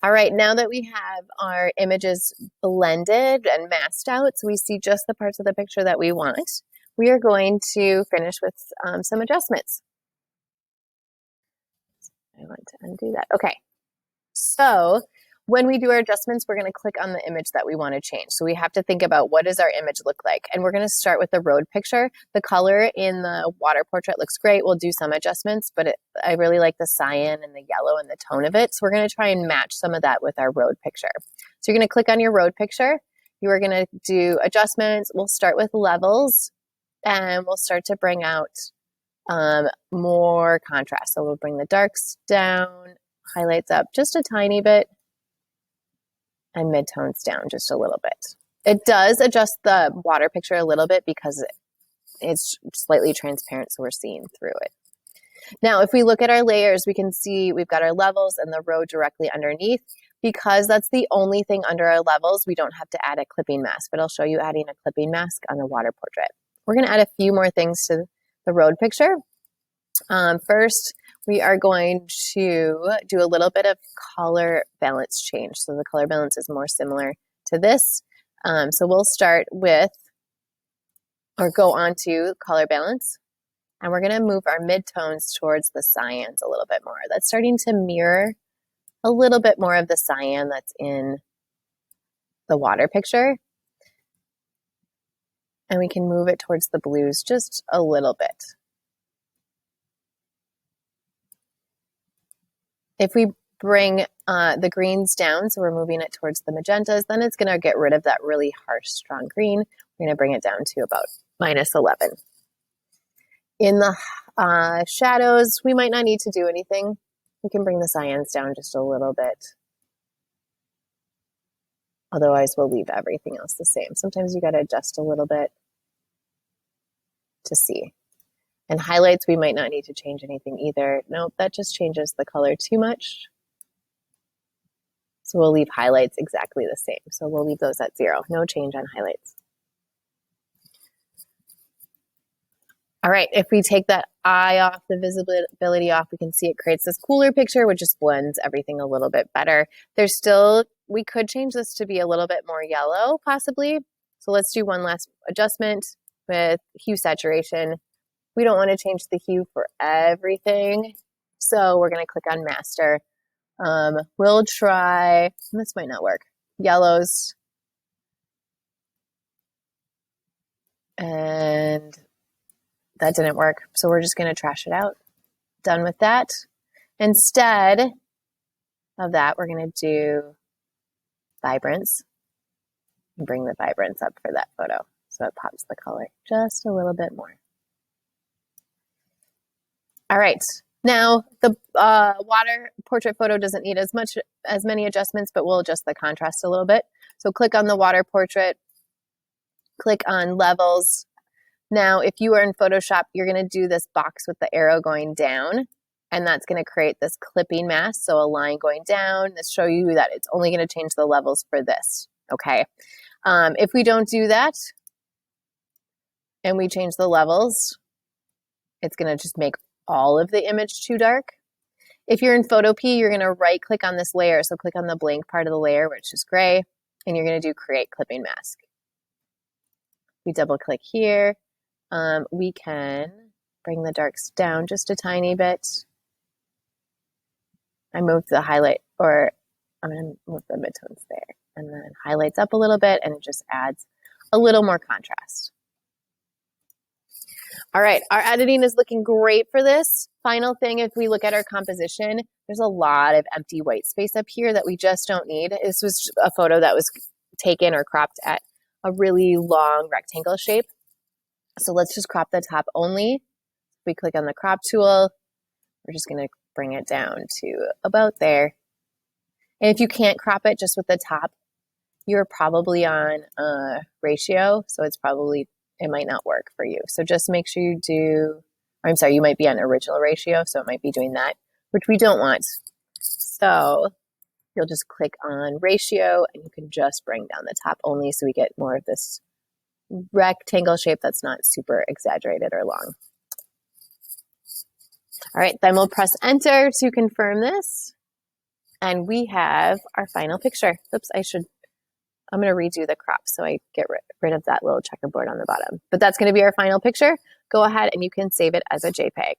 All right, now that we have our images blended and masked out, so we see just the parts of the picture that we want, we are going to finish with some adjustments. I want to undo that. Okay, so when we do our adjustments, we're going to click on the image that we want to change. So we have to think about what does our image look like? And we're going to start with the road picture. The color in the water portrait looks great. We'll do some adjustments, but I really like the cyan and the yellow and the tone of it. So we're going to try and match some of that with our road picture. So you're going to click on your road picture. You are going to do adjustments. We'll start with levels, and we'll start to bring out more contrast. So we'll bring the darks down, highlights up just a tiny bit, and midtones down just a little bit. It does adjust the water picture a little bit because it's slightly transparent, so we're seeing through it. Now, if we look at our layers, we can see we've got our levels and the road directly underneath. Because that's the only thing under our levels, we don't have to add a clipping mask, but I'll show you adding a clipping mask on the water portrait. We're going to add a few more things to the road picture. First, we are going to do a little bit of color balance change. So the color balance is more similar to this. So we'll start with, or go on to color balance, and we're going to move our midtones towards the cyans a little bit more. That's starting to mirror a little bit more of the cyan that's in the water picture. And we can move it towards the blues just a little bit. If we bring the greens down, so we're moving it towards the magentas, then it's going to get rid of that really harsh, strong green. We're going to bring it down to about -11. In the shadows, we might not need to do anything. We can bring the cyans down just a little bit. Otherwise, we'll leave everything else the same. Sometimes you got to adjust a little bit to see. And highlights, we might not need to change anything either. Nope, that just changes the color too much. So we'll leave highlights exactly the same. So we'll leave those at 0. No change on highlights. All right, if we take that eye off, the visibility off, we can see it creates this cooler picture, which just blends everything a little bit better. There's still, we could change this to be a little bit more yellow, possibly. So let's do one last adjustment with hue saturation. We don't want to change the hue for everything. So we're going to click on master. We'll try, this might not work, yellows. And that didn't work. So we're just going to trash it out. Done with that. Instead of that, we're going to do vibrance. And bring the vibrance up for that photo. So it pops the color just a little bit more. All right, now the water portrait photo doesn't need as many adjustments, but we'll adjust the contrast a little bit. So click on the water portrait, click on levels. Now, if you are in Photoshop, you're going to do this box with the arrow going down, and that's going to create this clipping mask. So a line going down, to show you that it's only going to change the levels for this, okay? If we don't do that, and we change the levels, it's going to just make all of the image too dark. If you're in Photopea, you're going to right click on this layer. So click on the blank part of the layer, which is gray, and you're going to do create clipping mask. We double click here. We can bring the darks down just a tiny bit. I moved the highlight, or I'm going to move the midtones there, and then highlights up a little bit, and it just adds a little more contrast. All right, our editing is looking great for this. Final thing, if we look at our composition, there's a lot of empty white space up here that we just don't need. This was a photo that was taken or cropped at a really long rectangle shape. So let's just crop the top only. We click on the crop tool. We're just going to bring it down to about there. And if you can't crop it just with the top, you're probably on a ratio, so it might not work for you. So just make sure you do, I'm sorry, you might be on original ratio, so it might be doing that, which we don't want. So you'll just click on ratio, and you can just bring down the top only so we get more of this rectangle shape that's not super exaggerated or long. All right, then we'll press enter to confirm this. And we have our final picture. Oops, I'm going to redo the crop so I get rid of that little checkerboard on the bottom. But that's going to be our final picture. Go ahead and you can save it as a JPEG.